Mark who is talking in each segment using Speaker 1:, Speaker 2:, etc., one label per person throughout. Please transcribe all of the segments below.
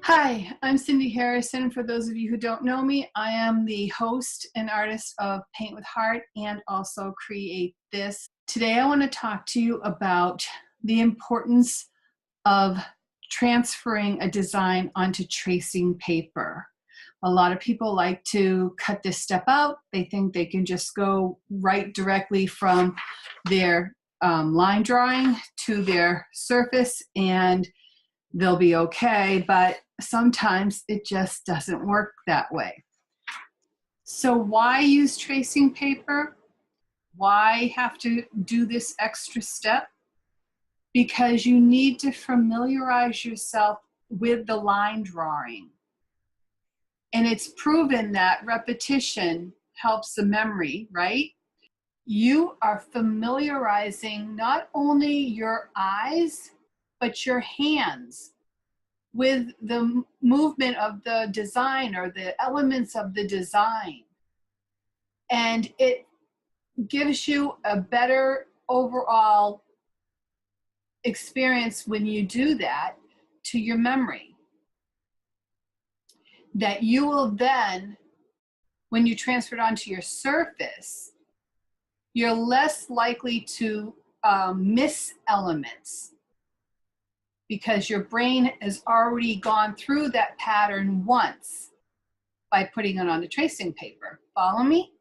Speaker 1: Hi, I'm Cindy Harrison. For those of you who don't know me, I am the host and artist of Paint with Heart and also Create This. Today I want to talk to you about the importance of transferring a design onto tracing paper. A lot of people like to cut this step out. They think they can just go right directly from their line drawing to their surface and they'll be okay, but sometimes it just doesn't work that way. So why use tracing paper? Why have to do this extra step? Because you need to familiarize yourself with the line drawing. And it's proven that repetition helps the memory, right? You are familiarizing not only your eyes, but your hands with the movement of the design or the elements of the design. And it gives you a better overall experience when you do that to your memory. That you will then, when you transfer it onto your surface, you're less likely to miss elements because your brain has already gone through that pattern once by putting it on the tracing paper. Follow me?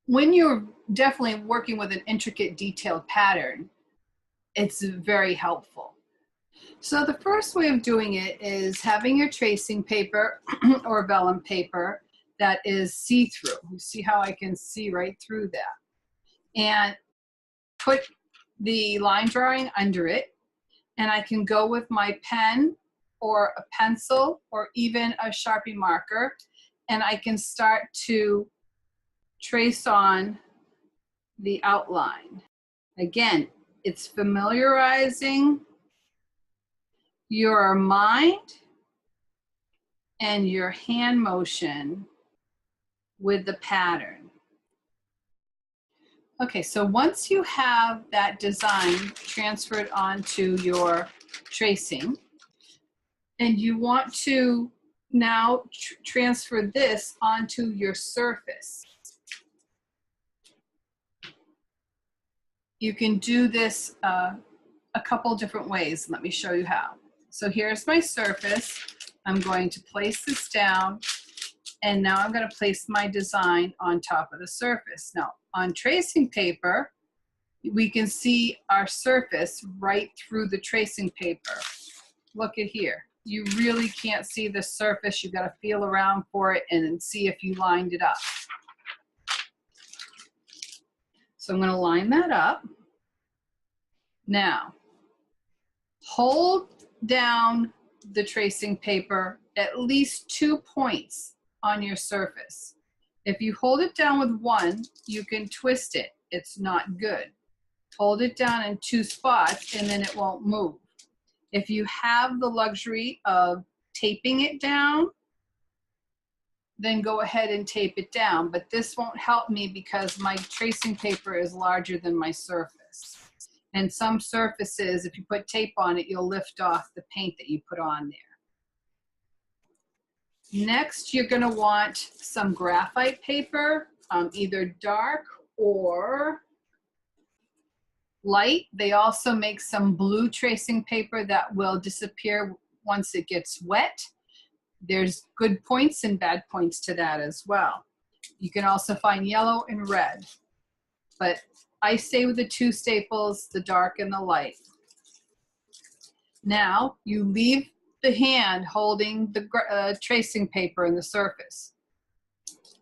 Speaker 1: When you're definitely working with an intricate, detailed pattern, it's very helpful. So the first way of doing it is having your tracing paper or vellum paper that is see-through. You see how I can see right through that. And put the line drawing under it. And I can go with my pen or a pencil or even a Sharpie marker, and I can start to trace on the outline. Again, it's familiarizing your mind and your hand motion with the pattern. Okay, so once you have that design transferred onto your tracing, and you want to now transfer this onto your surface, you can do this a couple different ways. Let me show you how. So here's my surface. I'm going to place this down, and now I'm going to place my design on top of the surface. Now, on tracing paper, we can see our surface right through the tracing paper. Look at here. You really can't see the surface. You've got to feel around for it and see if you lined it up. So I'm going to line that up. Now, hold down the tracing paper at least 2 points on your surface. If you hold it down with one, you can twist it. It's not good. Hold it down in 2 spots and then it won't move. If you have the luxury of taping it down, then go ahead and tape it down. But this won't help me because my tracing paper is larger than my surface. And some surfaces, if you put tape on it, you'll lift off the paint that you put on there. Next, you're going to want some graphite paper, either dark or light. They also make some blue tracing paper that will disappear once it gets wet. There's good points and bad points to that as well. You can also find yellow and red, but I stay with the 2 staples, the dark and the light. Now you leave the hand holding the tracing paper in the surface.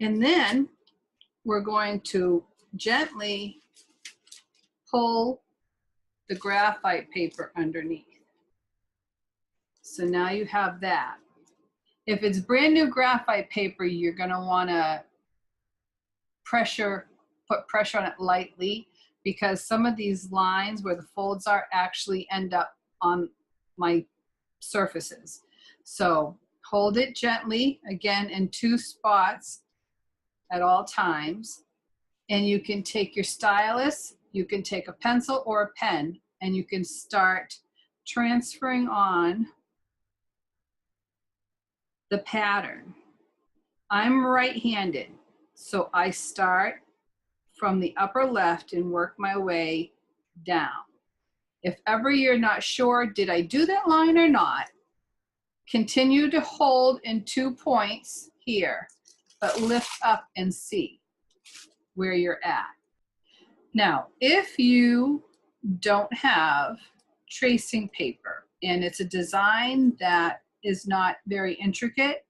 Speaker 1: And then we're going to gently pull the graphite paper underneath. So now you have that. If it's brand new graphite paper, you're going to want to put pressure on it lightly, because some of these lines where the folds are actually end up on my surfaces. So hold it gently, again in 2 spots at all times. And you can take your stylus, you can take a pencil or a pen, and you can start transferring on the pattern. I'm right-handed, so I start from the upper left and work my way down. If ever you're not sure, did I do that line or not, continue to hold in 2 points here, but lift up and see where you're at. Now, if you don't have tracing paper and it's a design that is not very intricate,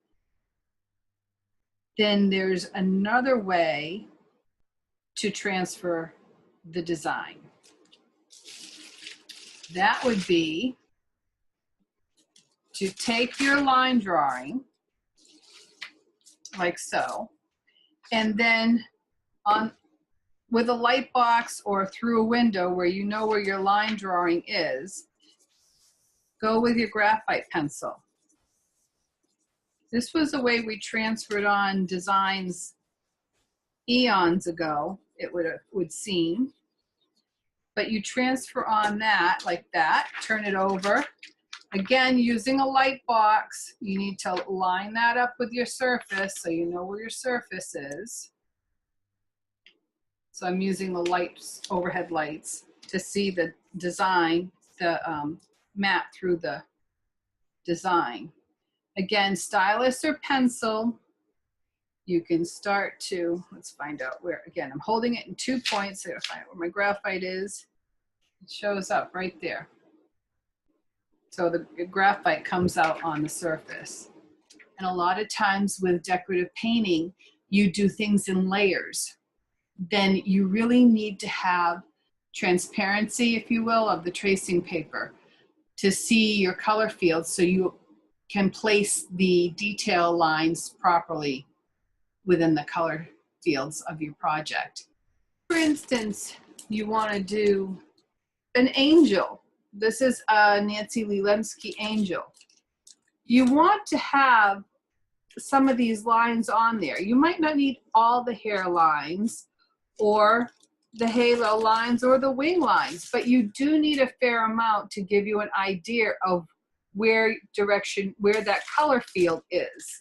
Speaker 1: then there's another way to transfer the design. That would be to take your line drawing, like so, and then with a light box or through a window where you know where your line drawing is, go with your graphite pencil. This was the way we transferred on designs eons ago, it would seem. But you transfer on that like that, turn it over. Again, using a light box, you need to line that up with your surface so you know where your surface is. So I'm using the lights, overhead lights, to see the design, the map through the design. Again, stylus or pencil, you can start to, let's find out where, again, I'm holding it in 2 points. I gotta find out where my graphite is. It shows up right there. So the graphite comes out on the surface. And a lot of times with decorative painting, you do things in layers. Then you really need to have transparency, if you will, of the tracing paper to see your color fields so you can place the detail lines properly within the color fields of your project. For instance, you want to do an angel. This is a Nancy Lee Lenski angel. You want to have some of these lines on there. You might not need all the hair lines or the halo lines or the wing lines, but you do need a fair amount to give you an idea of where that color field is.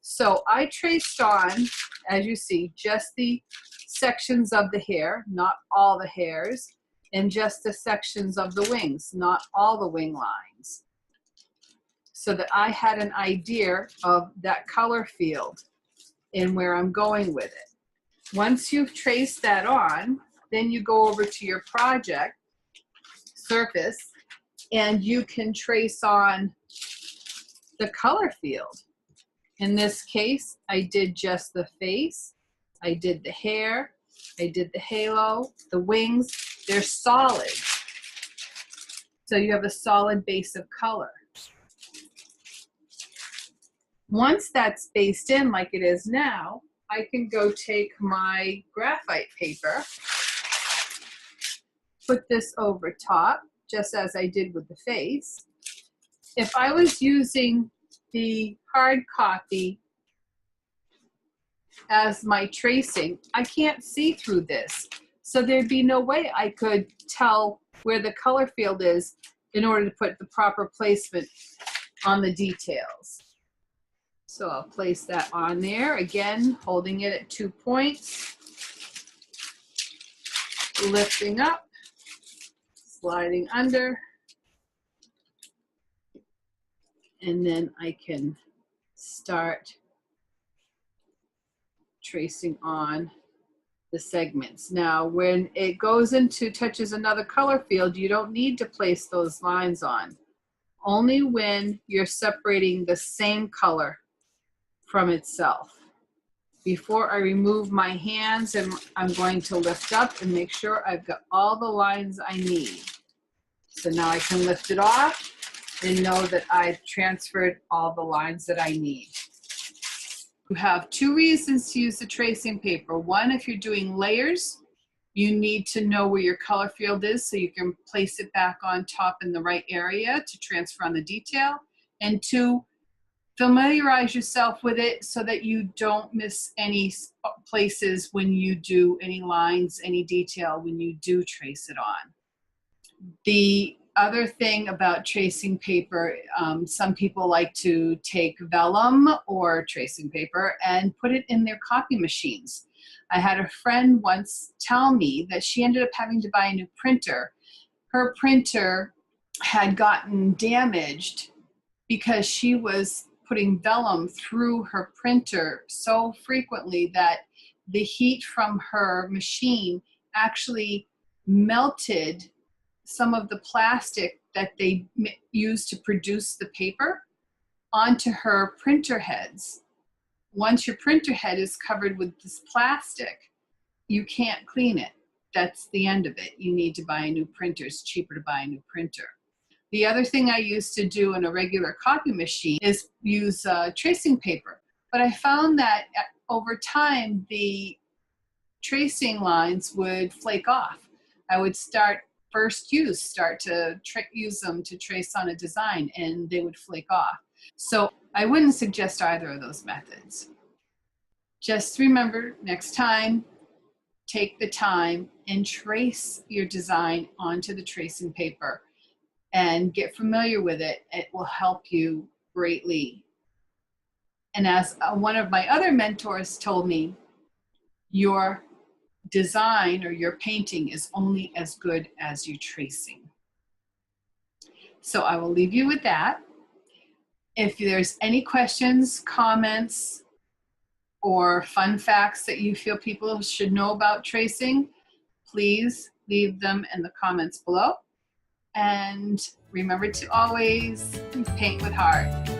Speaker 1: So I traced on, as you see, just the sections of the hair, not all the hairs, and just the sections of the wings, not all the wing lines, so that I had an idea of that color field and where I'm going with it. Once you've traced that on, then you go over to your project surface and you can trace on the color field. In this case, I did just the face, I did the hair, I did the halo, the wings. They're solid. So you have a solid base of color. Once that's based in like it is now, I can go take my graphite paper, put this over top, just as I did with the face. If I was using the hard copy as my tracing, I can't see through this. So there'd be no way I could tell where the color field is in order to put the proper placement on the details. So I'll place that on there, again, holding it at 2 points, lifting up, sliding under, and then I can start tracing on the segments. Now, when it goes into, touches another color field, you don't need to place those lines on. Only when you're separating the same color from itself. Before I remove my hands, and I'm going to lift up and make sure I've got all the lines I need. So now I can lift it off and know that I've transferred all the lines that I need. You have 2 reasons to use the tracing paper. One, if you're doing layers, you need to know where your color field is so you can place it back on top in the right area to transfer on the detail. And 2, familiarize yourself with it so that you don't miss any places when you do any lines, any detail when you do trace it on. The other thing about tracing paper, some people like to take vellum or tracing paper and put it in their copy machines. I had a friend once tell me that she ended up having to buy a new printer. Her printer had gotten damaged because she was putting vellum through her printer so frequently that the heat from her machine actually melted some of the plastic that they used to produce the paper onto her printer heads. Once your printer head is covered with this plastic, you can't clean it. That's the end of it. You need to buy a new printer. It's cheaper to buy a new printer. The other thing I used to do in a regular copy machine is use tracing paper. But I found that over time, the tracing lines would flake off. I would start to use them to trace on a design, and they would flake off. So I wouldn't suggest either of those methods. Just remember, next time, take the time and trace your design onto the tracing paper and get familiar with it. It will help you greatly. And as one of my other mentors told me, your design or your painting is only as good as your tracing. So I will leave you with that. If there's any questions, comments, or fun facts that you feel people should know about tracing, please leave them in the comments below. And remember to always paint with heart.